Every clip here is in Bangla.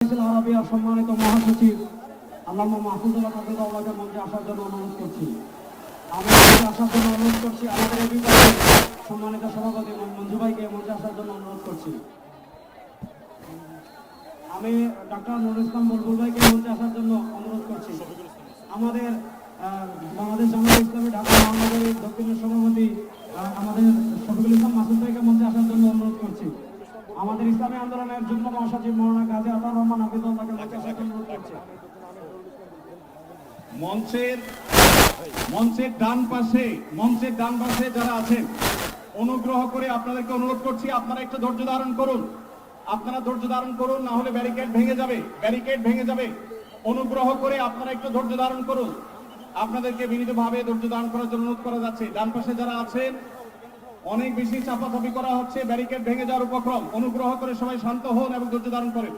আরবিয়ার সম্মানিত মহাসচিব আল্লামা মাহফুজুল্লাহ কাবীরুল্লাহকে মঞ্চে আসার জন্য অনুরোধ করছি। আমি মঞ্চে আসার জন্য অনুরোধ করছি। আমাদের এই বিভাগের সম্মানিত সভাপতি মঞ্জু ভাইকে মঞ্চে আসার জন্য অনুরোধ করছি। আমি ডক্টর নুরুল ইসলাম বুলবুল ভাইকে মঞ্চে আসার জন্য অনুরোধ করছি। আমাদের বাংলাদেশ জামায়াতে ইসলামী ঢাকা মহানগরীর দক্ষিণের সভাপতি আমাদের শফিকুল ইসলাম মাসুদ ভাইকে মঞ্চে আসার জন্য অনুরোধ করছি। আমাদের ইসলামী আন্দোলনের যুগ্ম মহাসচিব মাওলানা গাজী আতাউর রহমান হাফিজুল্লাহকে মঞ্চে আসার জন্য অনুরোধ করছি। মঞ্চের ডান পাশে যারা আছেন অনুগ্রহ করে আপনাদেরকে অনুরোধ করছি, আপনারা একটু ধৈর্য ধারণ করুন। না হলে ব্যারিকেড ভেঙে যাবে। অনুগ্রহ করে আপনারা একটু ধৈর্য ধারণ করুন। আপনাদেরকে বিনীতভাবে ধৈর্য ধারণ করার জন্য অনুরোধ করা যাচ্ছে। ডান পাশে যারা আছেন অনেক বেশি চাপাচাপি করা হচ্ছে, ব্যারিকেড ভেঙে যাওয়ার উপক্রম। অনুগ্রহ করে সবাই শান্ত হন এবং ধৈর্য ধারণ করেন।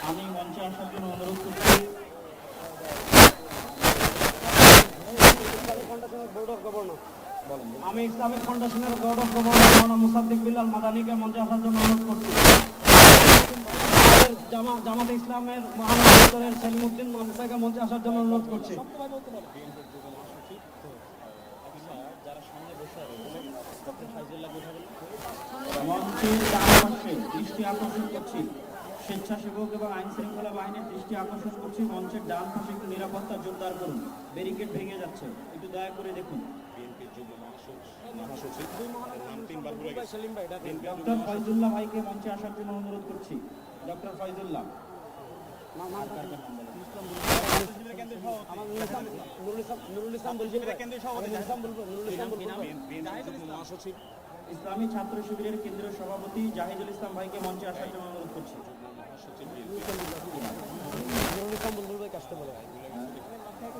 আমি মঞ্চে আসার জন্য অনুরোধ করছি। আমি ইসলামিক ফাউন্ডেশনের বোর্ড অফ গভর্নর মাওলানা মুসাদ্দিক বিল্লাল মাদানীকে মঞ্চে আসার জন্য অনুরোধ করছি। জামাতে ইসলামের মহানগরের সেলিমউদ্দিন মানসাকে মঞ্চে আসার জন্য অনুরোধ করছি। মঞ্চের ডান পাশে দৃষ্টি আকর্ষণ করছি, স্বেচ্ছাসেবক এবং আইন শৃঙ্খলা বাহিনীর দৃষ্টি আকর্ষণ করছি। মঞ্চের ডান পাশে একটু নিরাপত্তা জোরদার করুন, ব্যারিকেড ভেঙে যাচ্ছে, একটু দয়া করে দেখুন। ডক্টর ফয়জুল্লাহ ভাইকে মঞ্চে আসার জন্য অনুরোধ করছি। ডক্টর ফয়জুল্লাহ ইসলামী ছাত্র শিবিরের কেন্দ্রীয় সভাপতি জাহিদুল ইসলাম ভাইকে মঞ্চে আসার জন্য অনুরোধ করছি।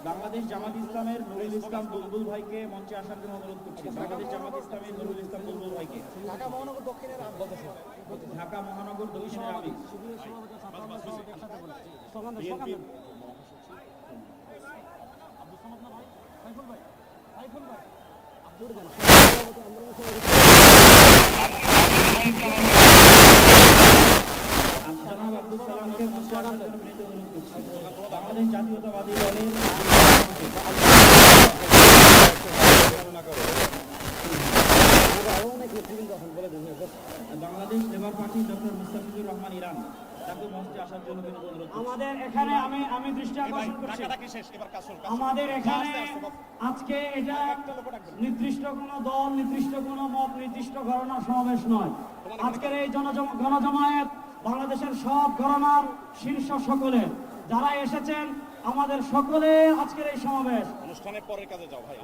বাংলাদেশ জামাত ইসলামের নুরুল ইসলাম বুলবুল ভাইকে মঞ্চে আসার জন্য অনুরোধ করছি। বাংলাদেশ জামাত ইসলামের নুরুল ইসলাম বুলবুল ভাইকে ঢাকা মহানগর দক্ষিণের আমি আব্দুল সালামকে মঞ্চে আসার জন্য বিনীত অনুরোধ করছি। বাংলাদেশ জাতীয়তাবাদী দলের Bangladesh labour party doctor Mustafizur Rahman Iran তাকে মঞ্চে আসার জন্য বিনীত অনুরোধ। আমাদের এখানে আমি দৃষ্টি আকর্ষণ করছি, আমাদের এখানে আজকে এটা নির্দিষ্ট কোনো দল, নির্দিষ্ট কোনো মত, নির্দিষ্ট ঘরানার সমাবেশ নয়। আজকের এই গণজমায়েত বাংলাদেশের সব ঘরানার শীর্ষ সকলে যারা এসেছেন, আমাদের সকলে আজকের এই সমাবেশ অনুষ্ঠানের পরের কাজে যাও ভাই।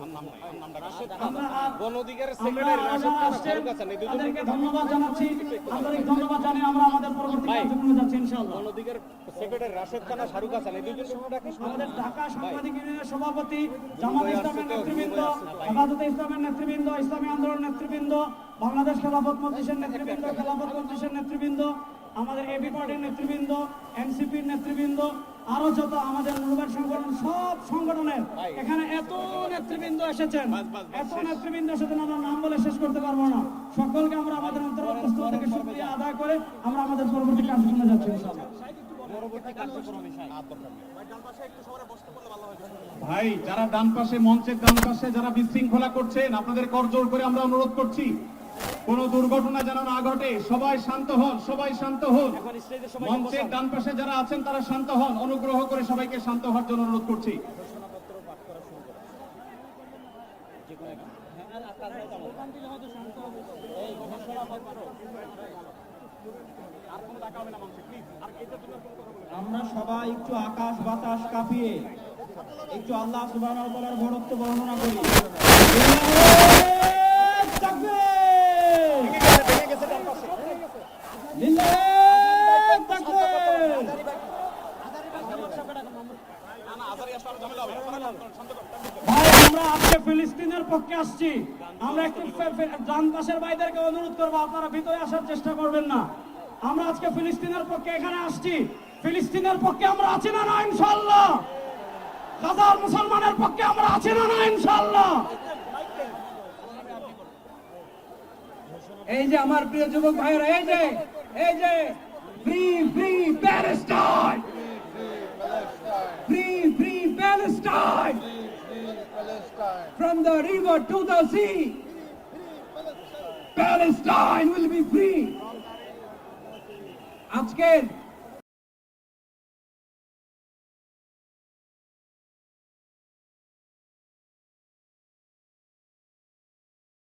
তাদেরকে ধন্যবাদ জানাচ্ছি, আন্তরিক ধন্যবাদ জানিয়ে আমরা আমাদের পরবর্তী কার্যক্রমে যাচ্ছি ইনশাআল্লাহ। আমাদের ঢাকা সাংবাদিক ইউনিয়নের সভাপতি, জামাত ইসলামের নেতৃবৃন্দ, হেফাজতে ইসলামের নেতৃবৃন্দ, ইসলামী আন্দোলন নেতৃবৃন্দ, বাংলাদেশ খেলাফত মজলিসের নেতৃবৃন্দ, খেলাফত মজলিসের নেতৃবৃন্দ, আমাদের এবি পার্টির নেতৃবৃন্দ, এনসিপির নেতৃবৃন্দ, আরো যত আমাদের মূলবান সংগঠন, সব সংগঠনের এখানে এত নেতৃবৃন্দ এসেছেন, আমরা নাম বলে শেষ করতে পারবো না। সকলকে আমরা আমাদের অন্তর্গত থেকে শুকরিয়া আদায় করে আমরা আমাদের পরবর্তী কার্যক্রমে যাচ্ছি ইনশাআল্লাহ। ভাই যারা ডান পাশে, মঞ্চের ডান পাশে যারা বিশৃঙ্খলা করছেন, আপনাদের করজোড় করে আমরা অনুরোধ করছি কোন দুর্ঘটনা যেন না ঘটে। সবাই শান্ত হন। মঞ্চের ডান পাশে যারা আছেন তারা শান্ত হন। অনুগ্রহ করে সবাইকে শান্ত হওয়ার জন্য অনুরোধ করছি। আমরা সবাই একটু আকাশ বাতাস কাঁপিয়ে একটু আল্লাহ সুবহানাহু ওয়া তাআলার বড়ত্ব বর্ণনা করি। আমরা আজকে ফিলিস্তিনের পক্ষে আসছি। আমরা একটু ডান পাশের ভাইদেরকে অনুরোধ করবো, আপনারা ভিতরে আসার চেষ্টা করবেন না। আমরা আজকে ফিলিস্তিনের পক্ষে এখানে আসছি। ফিলিস্তিনের পক্ষে আমরা আছি না ইনশাআল্লাহ? গাজার মুসলমানের পক্ষে আমরা আছি না ইনশাআল্লাহ? এই যে আমার প্রিয় যুবক ভাইরা, এই যে free free Palestine, free free Palestine, from the river to the sea, Palestine will be free. আজকের